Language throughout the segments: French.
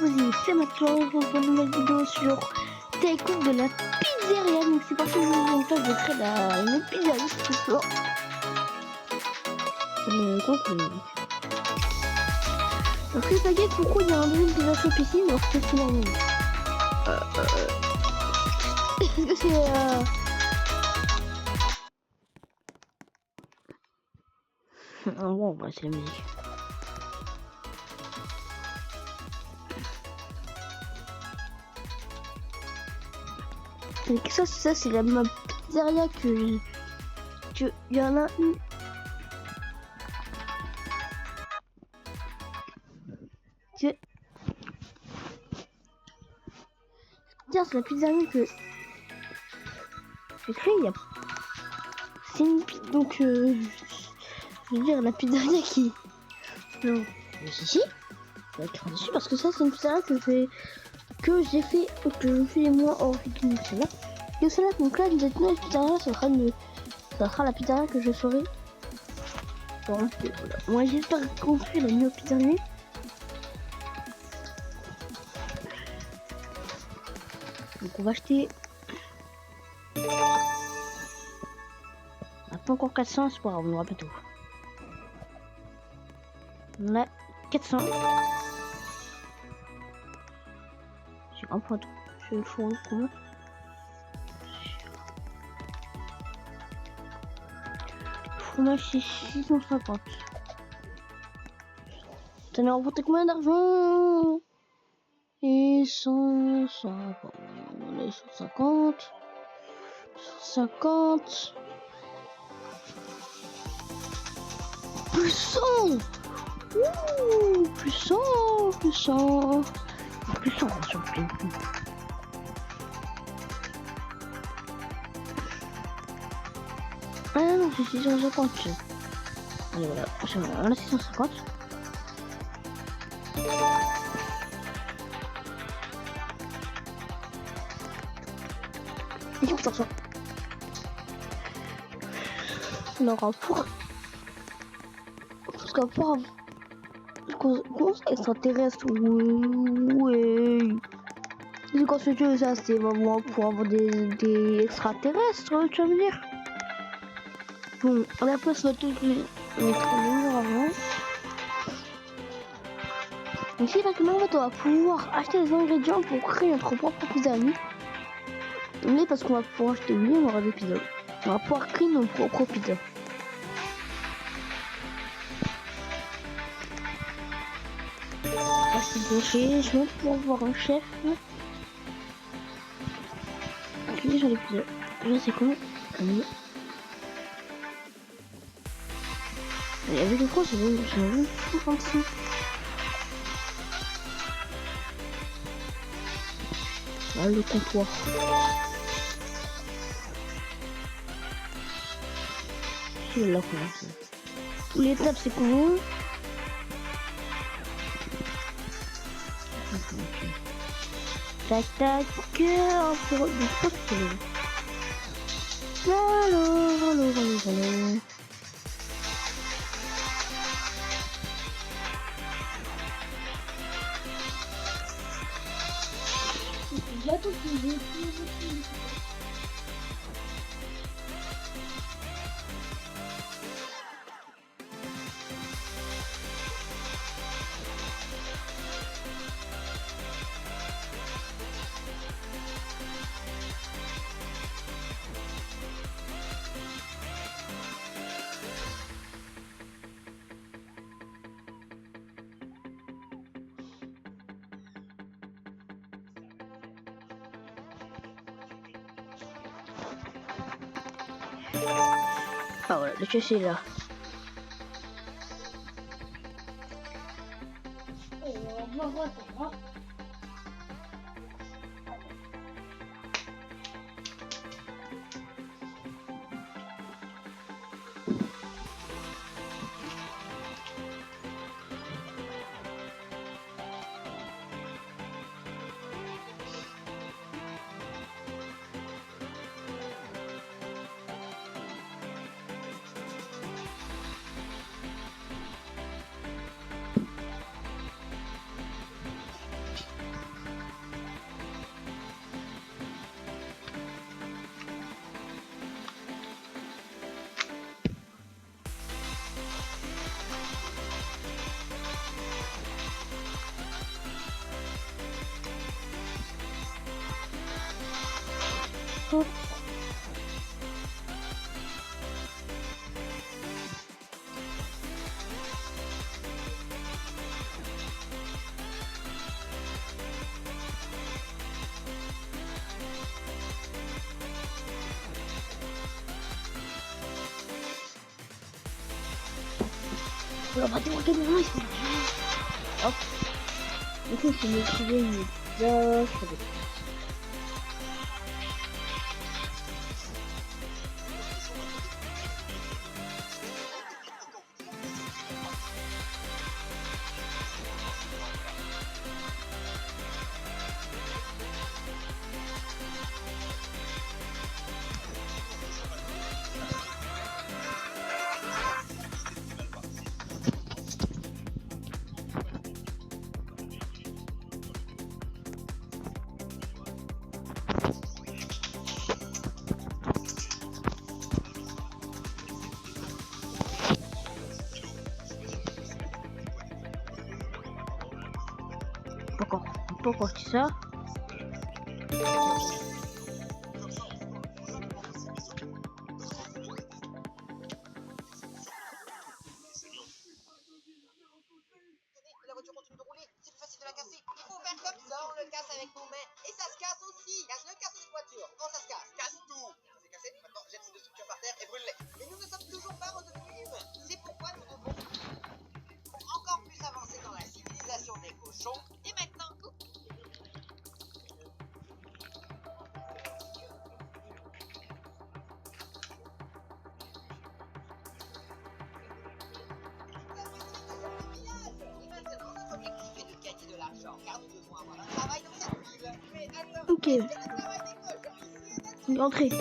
bienvenue, c'est maintenant pour une nouvelle vidéo sur Tycoon de la pizzeria. Donc c'est parti, donc là je vais créer une pizzeria ce soir. Donc les baguettes, pourquoi il y a un deuxième pizza shop ici alors que c'est normal? Est-ce que c'est bon, bah, c'est la musique. Et ça c'est la ma pizzeria que il y en a une. Tiens, c'est la pizzeria que j'ai créée il y a. C'est une pizza, donc je veux dire la pizzeria qui. Non, mais si, je vais être dessus parce que ça c'est une pizzeria que j'ai fait moi en rythme celle-là. Et celle-là, donc là, cette nouvelle pizzeria, ça sera la pizzeria que je ferai. Donc, voilà. Moi j'espère construire la nouvelle pizzeria. Donc on va acheter. On n'a pas encore 400, c'est pas grave, on aura pas tout. On a 400. J'ai un point. Je le fous comment. Fromage c'est 650. T'en as remporté combien d'argent? Et 150. On est 150. 150. Plus 100. Ouh, plus 100. Plus 100. Plus 100, sur le coup. Ah non, c'est 650. Allez, voilà. On a 650. Et pour ça. On aura pour. Parce qu'un pour. Comment ça extraterrestre? Ouais. C'est quand tu veux ça, c'est vraiment pour avoir des extraterrestres, tu vas me dire. Bon, à la place, on va tout mettre avant. Ici, maintenant, on va pouvoir acheter les ingrédients pour créer notre propre pizzeria. Mais parce qu'on va pouvoir acheter, oui, on aura des pizzas. On va pouvoir créer nos propres pizzas. Je vais pouvoir voir un chef. Cliquez sur les pizzas. Là, c'est comment? Et avec le croix, c'est bon, c'est bon. 56. Ah, le comptoir. C'est là qu'on a fait. L'étape, c'est comment? Tac tac, pour du poste. Allô. Ah voilà, le chef est là. Hop. On va pas manquer de moment, ils sont là. Hop. Du coup, je vais utiliser une pizza. Pourquoi tu ça? La voiture continue de rouler, c'est plus facile de la casser. Il faut faire comme ça, on le casse avec nos mains. Et ça se casse aussi. Casse-le, casse cette voiture. Quand ça se casse, casse tout. C'est cassé, maintenant jette ces deux structures par terre et brûle-les. Mais nous ne sommes toujours pas redevenus humains. C'est pourquoi nous devons encore plus avancer dans la civilisation des cochons. Et maintenant, car nous devons avoir un travail dans cette ville. Mais attends, Ok. est-ce que le travail des cochons ici est d'être... Une entrée. Non,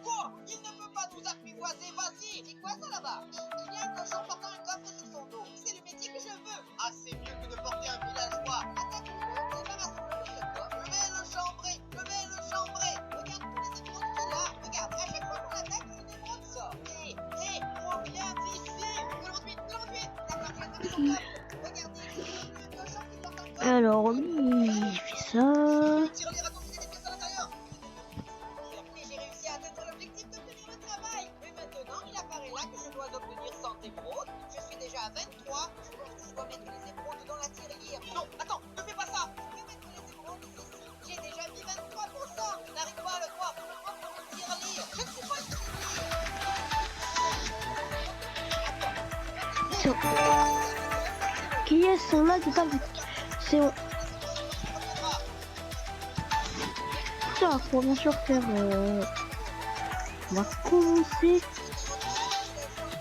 quoi? Il ne peut pas nous apprivoiser, vas-y. C'est quoi ça là-bas? Il y a un cochon portant un coffre sur son dos. C'est le métier que je veux. Ah, c'est mieux que de porter un villageois. Attaque-le, débarrasse-le de ce coffre. Je vais le chambrer, Regarde tous les émeraudes qu'il a. Regarde, à chaque fois qu'on l'attaque, une émeraude sort. Hé, reviens ici. Conduite. D'accord, tu as donné son coffre. Regardez, le cochon qui porte un coffre. Alors, lui, il fait ça. Tire les raccourcis des pièces à l'intérieur. Mais j'ai réussi à atteindre l'objectif d'obtenir le travail. Mais maintenant, il apparaît là que je dois obtenir 100 émeraudes. Je suis déjà à 23. Je pense que je dois mettre les émeraudes dans la tirelire. Non, attends, ne fais pas ça. Je vais mettre les émeraudes ici. J'ai déjà mis 23%. Je n'arrive pas à le croire. Je prends mon tirelire. Je ne suis pas une Qui est son là tout à l'heure? C'est on. Ça, pour bien sûr faire. On va commencer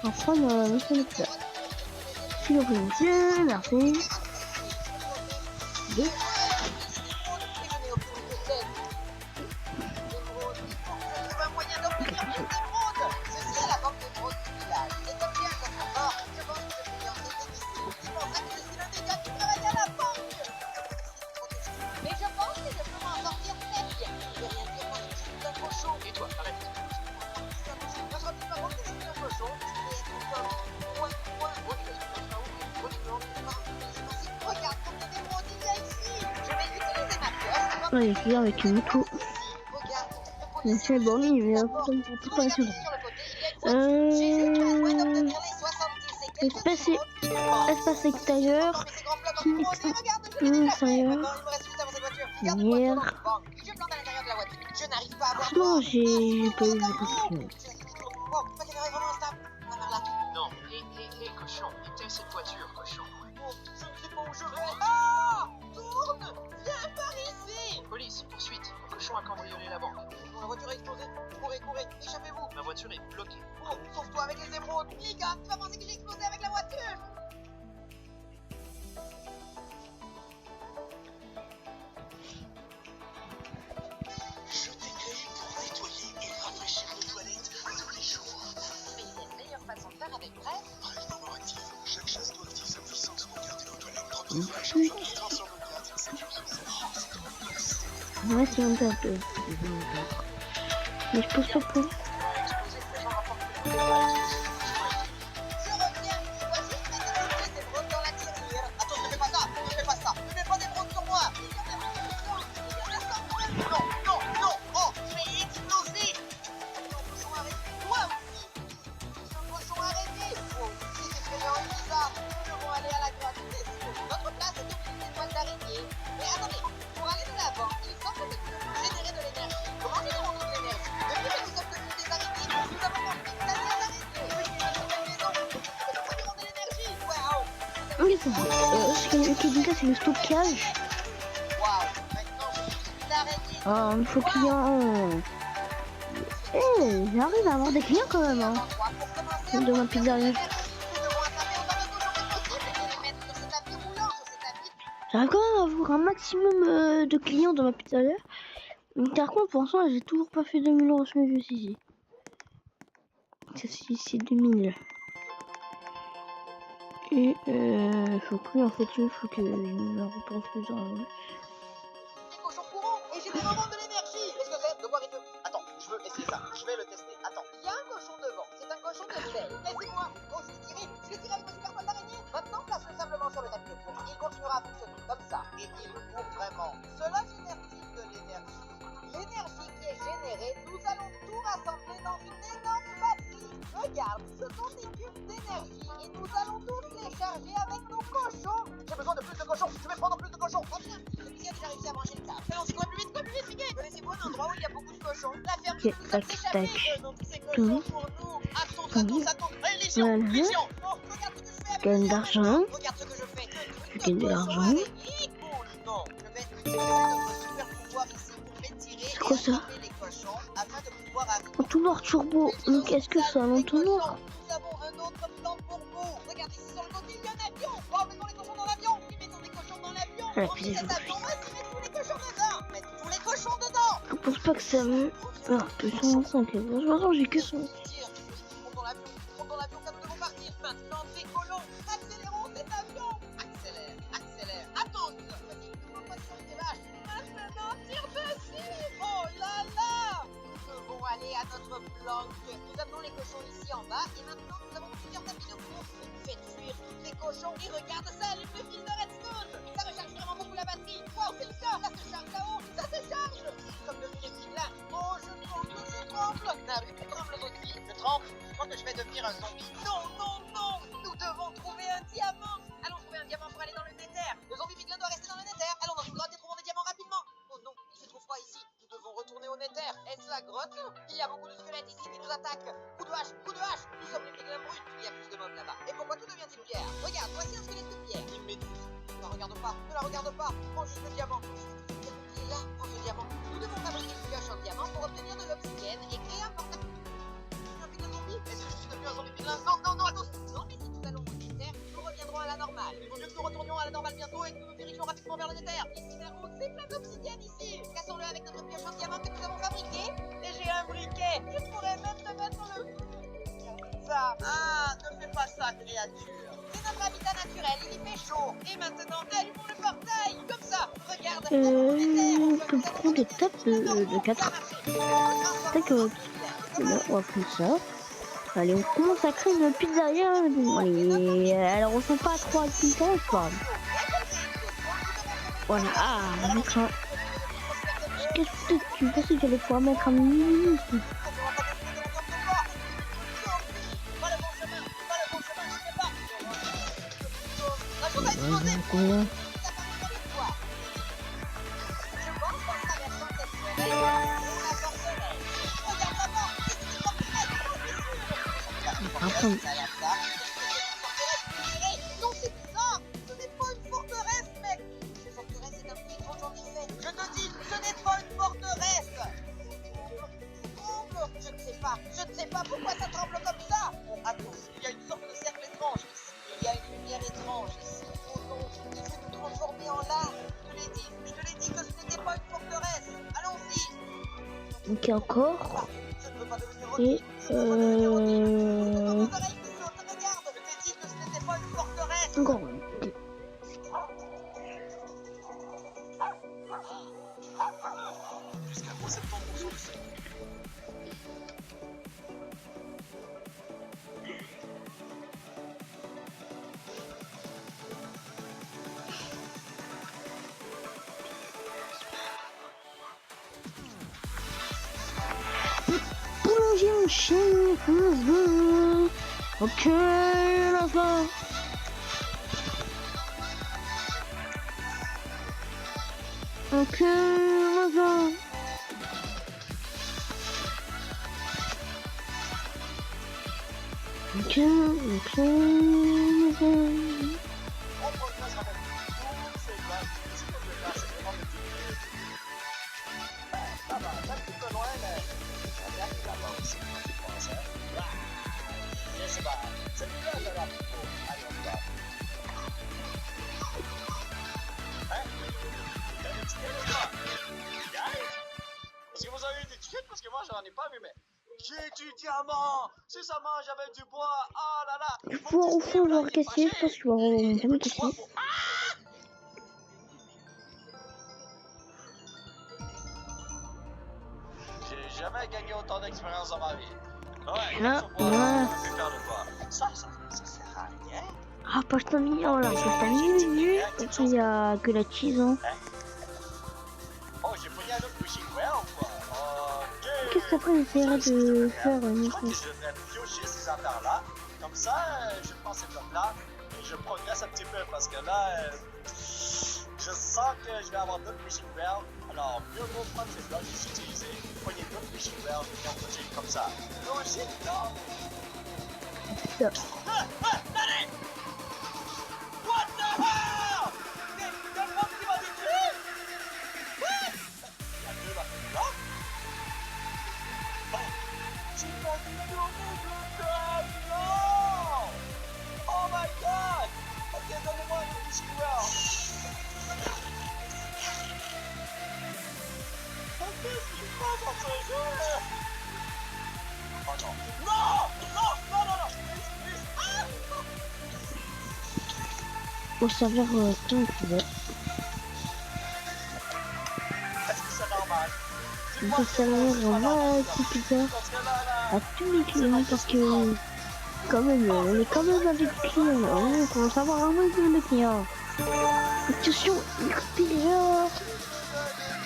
à prendre le sélecteur. Puis on merci. Deux. Ouais, il y a avec une moto. C'est bon, il vient pour pas sur espace extérieur. Lumière. Non, j'ai pas eu de Non, les cochons, éteins cette voiture, cochon. Je ne sais pas où je vais. Ah! Tourne! Viens par ici! Police, poursuite, le cochon a cambriolé la banque. La voiture a explosé. Courez, échappez-vous. Ma voiture est bloquée. Oh, sauve-toi avec les émeraudes. Niga, tu vas penser que j'ai explosé avec la voiture. Je t'ai créé pour nettoyer et rafraîchir les toilettes tous les jours. Mais il y a une meilleure façon de faire avec Bref. Bref moment actif. Chaque chasse doit activer sa puissance pour garder vos toilettes propres et fraîches. Transforme le gaz, c'est du ouais, c'est un peu. Mais je pose pas pour. Je reviens. Je dois juste mettre toutes les émeraudes dans la tirelire. Attends, ne fais pas ça. Ne mets pas d'émeraudes sur moi. Ok, c'est bon. Ce qui dit c'est le stockage. Waouh, maintenant je suis une araignée. Ah, il faut client. Eh, j'arrive à avoir des clients quand même. Hein. Pour commencer à De ma pizzeria. nous devons attraper autant de cochons que possible et les mettre sur ce tapis roulant, sur ce tapis. J'arrive quand même à avoir un maximum de clients dans ma pizzeria. Mais par contre, pour l'instant, j'ai toujours pas fait 2000 euros sur le jeu ici. C'est 2000. Et faut plus en fait, il faut que je me repense plus en Les cochons courants et j'ai des moments de l'énergie. Qu'est-ce que c'est? De boire et de... Attends, je veux essayer ça. Je vais le tester. Attends, il y a un cochon devant. C'est un cochon de sel. Laissez-moi. Oh, je l'ai tiré. Je l'ai tiré avec ma super pointe d'araignée. Maintenant, place-le simplement sur le tapis de course. Il continuera à fonctionner comme ça. Et il court vraiment. Cela génère-t-il de l'énergie? L'énergie qui est générée, nous allons tout rassembler dans une énorme batterie. Regarde, ce sont des cubes d'énergie et nous allons tous les charger avec nos cochons. J'ai besoin de plus de cochons. Je vais prendre plus de cochons. Oh bien, celui-ci a déjà réussi à manger le câble. Allons-y, quoi plus vite, Mickey. Connaissez-vous un endroit où il y a beaucoup de cochons? La ferme Ok, nous tac, a échappé. tac. Donnons tous ces cochons pour nous. Attends. Légion, Voilà. Légion. Oh, regarde ce que je fais. Gagne d'argent. Regarde ce que je fais. Je gagne de l'argent. Cool. Non, je vais utiliser notre super pouvoir ici pour m'étirer C'est quoi et ça? attraper les cochons afin de pouvoir arriver. Entonnoir turbo. Mais qu'est-ce que c'est un entonnoir? Nous avons un autre plan pour vous. Regardez ici sur le côté, il y a un avion. Oh, mettons les cochons dans l'avion. Oui, mettons des cochons dans l'avion. Ah, Remplis putain, cet avion. Vas-y, mets tous les cochons dedans. Mets tous les cochons dedans. Je pense pas que ça me... Ah, que 125. De toute façon, j'ai que 100. Tire, monte dans l'avion car nous devons partir. Maintenant, décollons. Accélérons cet avion. Accélère. Attends. Vas-y, monte-moi sur tes vaches. Maintenant, tire dessus. Oh là là. Nous devons aller à notre planque. Nous amenons les cochons ici en bas et maintenant nous avons plusieurs tapis de course. Faites fuir tous les cochons et regarde ça, le fil de redstone. Ça recharge vraiment beaucoup la batterie. Wow, c'est le cas. Ça se charge là-haut. Ça se charge. Comme devenu les petits là. Oh, je tremble. Naru, tu trembles aussi. Je tremble. Je crois que je vais devenir un zombie. Non. Nous devons trouver un diamant. Allons trouver un diamant pour aller dans le Nether. Le zombie Piglin doit rester dans le Nether. Allons dans une grotte et trouvons des diamants rapidement. Oh non, il fait trop froid ici. Nous devons retourner au Nether. Est-ce la grotte? Il y a beaucoup de squelettes ici qui nous attaquent. Coup de hache. Nous sommes les Piglins bruts. Il y a plus de mobs là-bas. Et pourquoi tout devient-il pierre? Regarde, voici un squelette de pierre. Il m'étouffe. Ne la regarde pas. Prends juste le diamant. Il est là, prends ce diamant. Nous devons fabriquer une pioche en diamant pour obtenir de l'obsidienne et créer un portail. Un putain de zombie? Est-ce que je suis devenu un zombie Piglin? Non, attends. Non, mais si nous allons au Nether, nous reviendrons à la normale. Il vaut mieux que nous retournions à la normale bientôt et que nous nous dirigeons rapidement vers le Nether. Ici, la route, c'est plein d'obsidienne ici. Cassons-le avec notre pioche en diamant que nous avons fabriqué. Et j'ai un briquet. Je pourrais même te mettre le... Ça. Ah, ne fais pas ça, créature. C'est notre habitat naturel, il y fait chaud. Et maintenant, allumons le portail. Comme ça, regarde. On peut prendre des tapes de 4. D'accord. On va prendre ça. Allez, on commence à créer une pizzeria. Allez, elle ressemble pas à 3 pizzas, je crois. Voilà, on va mettre un... Qu'est-ce que tu pensais que j'allais pouvoir mettre un mini ici? Combien? Après, Non, c'est bizarre. Ce n'est pas une forteresse, mec. Une forteresse est un petit étrange en effet. Je te dis, ce n'est pas une forteresse. Tremble. Je ne sais pas pourquoi ça tremble comme ça. Attends, il y a une sorte de cercle étrange ici. Il y a une lumière étrange ici. Oh non, il s'est tout transformé en larmes. Je te l'ai dit que ce n'était pas une forteresse. Allons-y. ok, encore. Je ne veux pas devenir Et Regarde, je t'ai dit que ce n'était pas une forteresse. encore. Jusqu'à septembre sur le sol. Boulanger mon chien. Ok, là-bas. Ok, là-bas. Ok, là-bas. J'ai du diamant. Si seulement j'avais du bois. Oh là là. Je vais pouvoir au fond voir casser. Je pense que je vais jamais casser. J'ai jamais gagné autant d'expérience dans ma vie. Ouais, Là, ça, voilà. je vais faire de quoi. Ça sert à rien. Ah, pasta mignon là, pasta mignon. Et puis il y a que la cheese. Hein. Oh, j'ai pogné un autre wishing well ou quoi? Ok. Qu'est-ce qu'après on essaiera de faire une Je crois que je devrais piocher ces affaires-là. Comme ça, je prends ces blocs-là et je progresse un petit peu parce que là, je sens que je vais avoir d'autres wishing well. Alors, mieux vaut prendre ces blocs, les utiliser, pogner d'autres wishing well et en protéger comme ça. Non, c'est non! Ça. Allez! What the hell? Quel monde qui m'a détruit? What? Il y a deux là. Bon. Tu m'as détourné de toi, non! Oh my god! Ok, donne-moi le wishing well. Qu'est-ce qui se passe dans ce jeu? Oh non. Non! Please. Ah! Pour servir comme tu veux. Est-ce que c'est normal? On peut servir la petite pizza Parce que là, à tous les clients parce que quand même, on est quand même avec des clients. On commence à avoir un peu de clients. Attention, extérieur.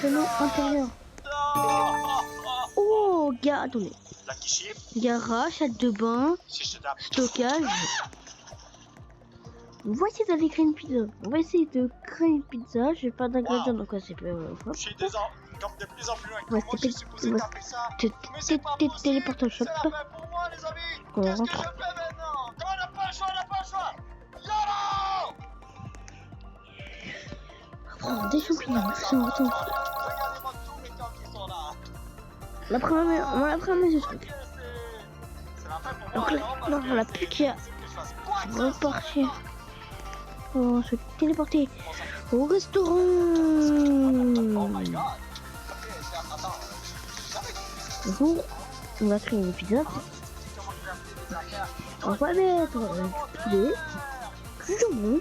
Selon intérieur. Oh, gars, attendez. la quichip, Garage, salle de bain, si je te tape. stockage. On va essayer d'aller créer une pizza. On va essayer de créer une pizza. J'ai pas d'ingrédients donc c'est pas Je suis comme de plus en plus loin. Ouais, Comment je suis supposé taper ça? Mais c'est T'es pas possible. téléporte au shop. C'est la fin pour moi, les amis. On Qu'est-ce que rentre. je fais maintenant? On n'a pas le choix, YOLO! Prendre des champignons, c'est important. Regardez-moi tous mes camps qui sont là. La première ce truc. C'est la fin pour moi. Donc là, non, on n'a plus qu'à repartir. On va se téléporter au restaurant. Oh my god. Ok, attends. Donc, on va créer une pizza. On va mettre du poulet, du jambon,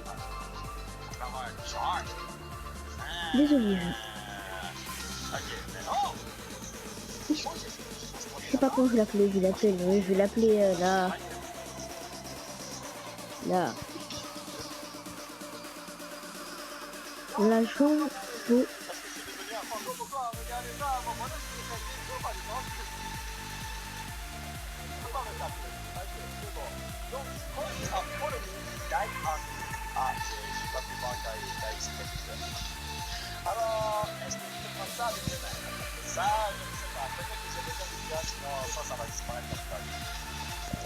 des olives. Je sais pas comment je l'appelle, je vais l'appeler là. La jambe de... Alors, est-ce que tu peux prendre ça avec tes mains? Ça, je ne sais pas. Peut-être que j'ai besoin d'une gars, sinon ça va disparaître comme ça.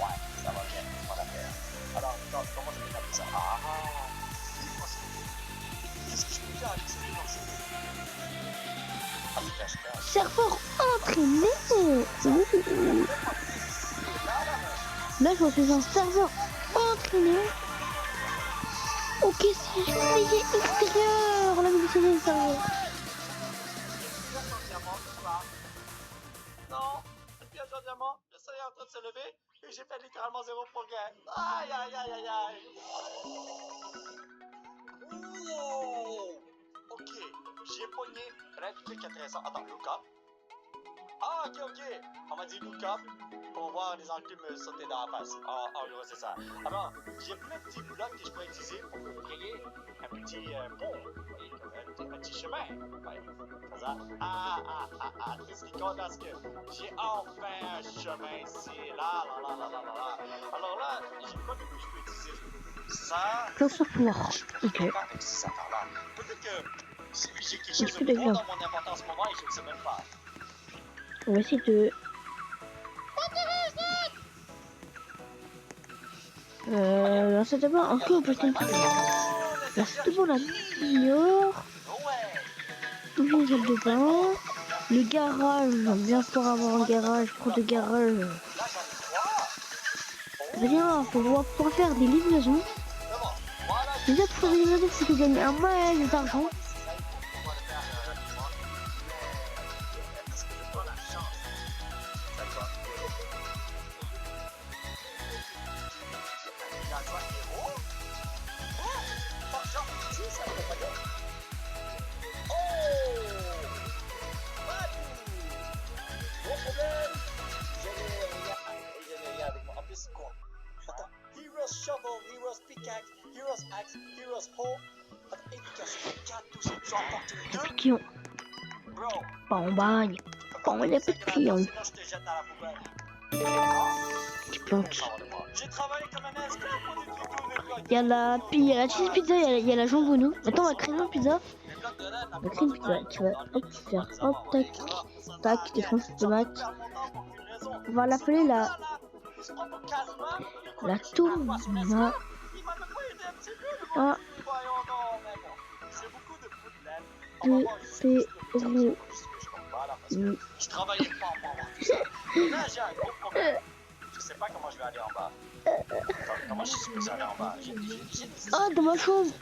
Ouais, ça va bien, c'est pas la peine. Alors, attends, comment je vais taper ça? Ah, qu'est-ce que je peux faire avec ces morceaux? Ah, cache-cache. Serveur entraîné. Là, je suis un serveur entraîné. Ok, si je payé extérieur. Là, vous savez le serveur. Non, le piège en diamant, le soleil est en train de se lever et j'ai fait littéralement 0 progrès. Aïe, aïe, aïe, aïe, aïe. Oh, ok, j'ai pogné plein de trucs intéressants. Attends, look up. Ah, ok. On m'a dit look up pour voir les enclumes me sauter dans la face. En gros, c'est ça. Alors, j'ai plein de petits blocs que je peux utiliser pour créer un petit pont, un petit chemin. Ouais, c'est ça. Tout ce qui compte parce que j'ai enfin un chemin ici. Là. Alors là, j'ai pas de quoi je peux utiliser. Ça. Ça se pouvoir. Je Ok. peux pas avec ces affaires-là. Peut-être que j'ai quelque chose Est-ce que de nouveau d'accord. dans mon inventaire en ce moment et je ne sais même pas. On va essayer de... Là, c'est d'abord un peu parce qu'on peut... Là, c'est d'abord la dehors. Une salle de bain. Le garage. Bien pour avoir un garage. Pour de garage. Rien, pour pouvoir faire des livraisons. Déjà, pour faire des livraisons, c'est que gagner un max d'argent. villageois héros. Oh, genre, tu sais, ça me fait pas. Oh! Badou! Gros problème! Je n'ai rien avec moi. En plus, quoi? Attends. Heroes Shovel, Heroes Pickaxe, Heroes Axe, Heroes Hoe. Attends, éducation 4, tous ces tu emportes les deux. Qui ont Bro, pas en bagne. Pas en les papillons. sinon je te jette dans la poubelle. Qui plantent. J'ai travaillé comme un esclave pour détruire tous les blocs. Il y a la cheese pizza, il y a la jambonneau. Attends, on va créer une pizza. On va créer une pizza qui va hop, faire hop, tac, tac, des tranches de tomates. On va l'appeler la tomate. Ah, pépéroni. Je travaillais pas en bas. Là, j'ai un gros problème. Je sais pas comment je vais aller en bas. Comment je suis supposé aller en bas? J'ai des Ah, dans ma chambre.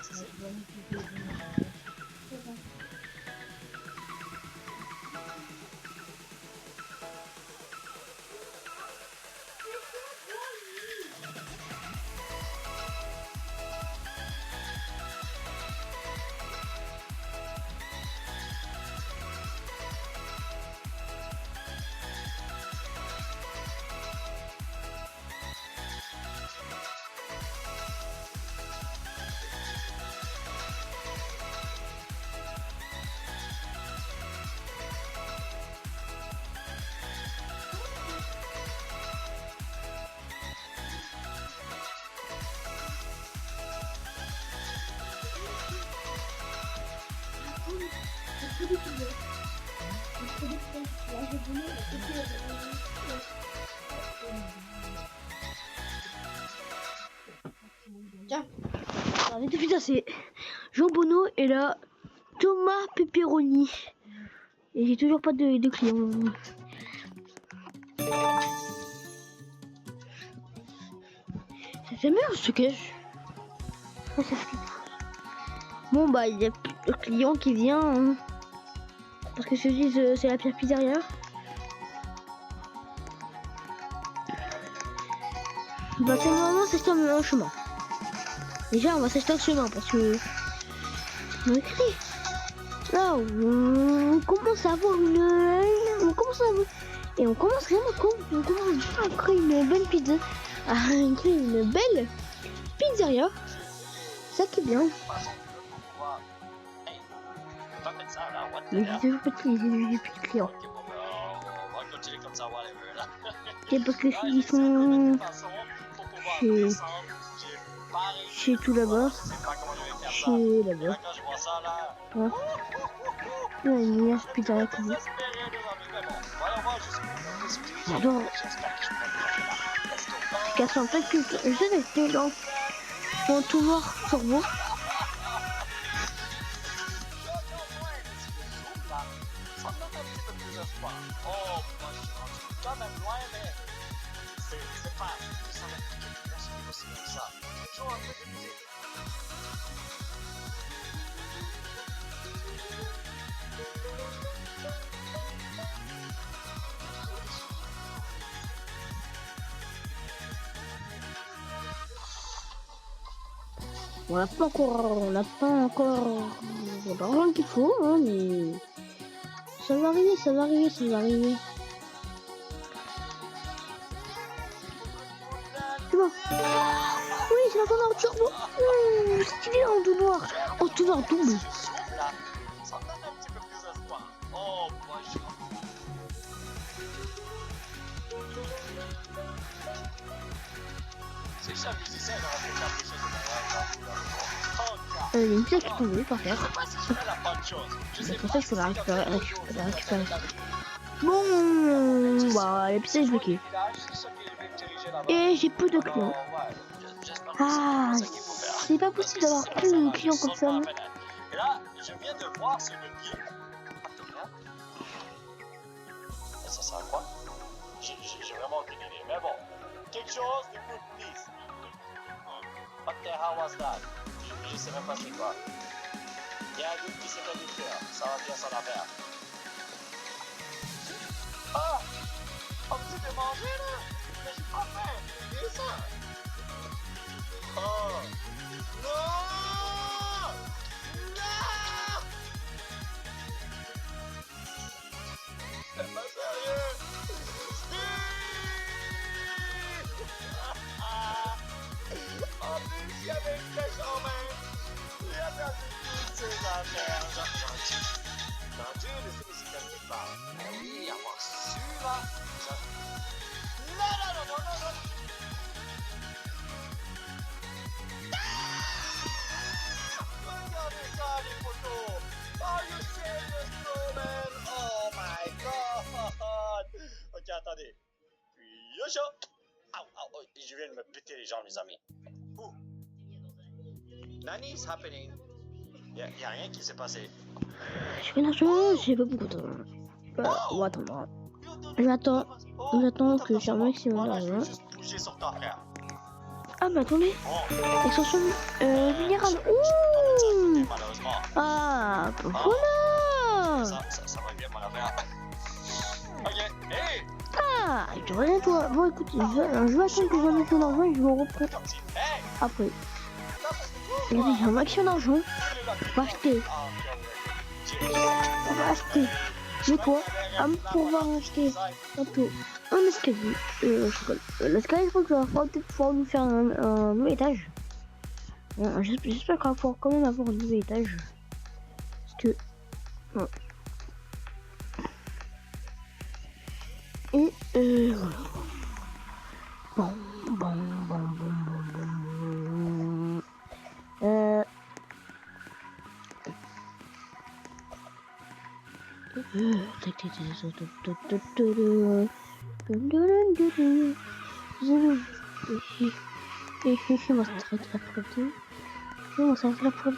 Tiens, alors, les pizza c'est jambonneau et la tomate pepperoni. Et j'ai toujours pas de clients. C'est jamais un stockage. Bon bah il y a plus de client qui vient hein. Parce que je dis c'est la pire pizzeria. Bah c'est vraiment s'acheter un chemin. Déjà on va s'acheter un chemin parce que on écrit. Là on commence à avoir on commence à avoir... Et on commence vraiment on commence à créer une belle pizza. À créer une belle pizzeria. Ça qui est bien. Mais j'ai toujours pas de clients. C'est parce que ils sont chez tout là-bas. Chez là-bas. Ouais. Il y a une meilleure pizzeria que vous. J'adore. Je casse un peu que je sais rester dans tout noir sur vous. On n'a pas encore l'argent qu'il faut, hein, mais ça va arriver. C'est bon. Oui, c'est la tonne en turbo. Stylé en tout noir. En tout noir, tout bleu. Il y a une pièce qui est tombée par terre. C'est pour ça qu'il faut la récupérer. Bon, bah, la pièce est bloquée. Et j'ai plus de clients. Ah, c'est pas possible d'avoir plus de clients comme ça. Et là, je viens de voir sur le guide. Ça sert à quoi? J'ai vraiment aucune idée, mais bon. Quelque chose de good, please. What the hell was that? Je sais même pas c'est quoi. Il y a un doute qui s'est fait faire. Ça va bien s'en affaire. Ah! On me dit de manger là! Mais j'ai pas faim! C'est ça! ces affaires. J'aurais dû laisser mes cigarettes quelque part. Mais oui, avoir su là. Non. Regardez ça, les photos. Are you serious, bro, man? Oh my god. Ok, attendez. Puis, yocho. Au, je viens de me péter les jambes, mes amis. Ouh. Nani is happening. Y a rien qui s'est passé. Je fais l'argent, j'ai pas beaucoup de temps. On va attendre. J'attends que j'ai un maximum Voilà, je d'argent. vais juste bouger sur ton frère. Ah, mais attendez. Oh. Extension minérale. Ouh. Ouh. Malheureusement. Ah, voilà. Ça va bien, mon affaire. Ok, hey! Ah, je reviens toi. Bon, écoute, je vais attendre que j'ai un maximum d'argent et je me reprends Comme si, hey! après. Regardez, j'ai un maximum d'argent. On va acheter. On va acheter. Mais quoi? Pour pouvoir acheter bientôt un escalier. L'escalier, je crois que ça va peut-être pouvoir nous faire un nouvel étage. J'espère qu'on va pouvoir quand même avoir un nouvel étage. Parce que... Ouais. Et voilà. Bon. Je vais m'en s'arrêter la preuve.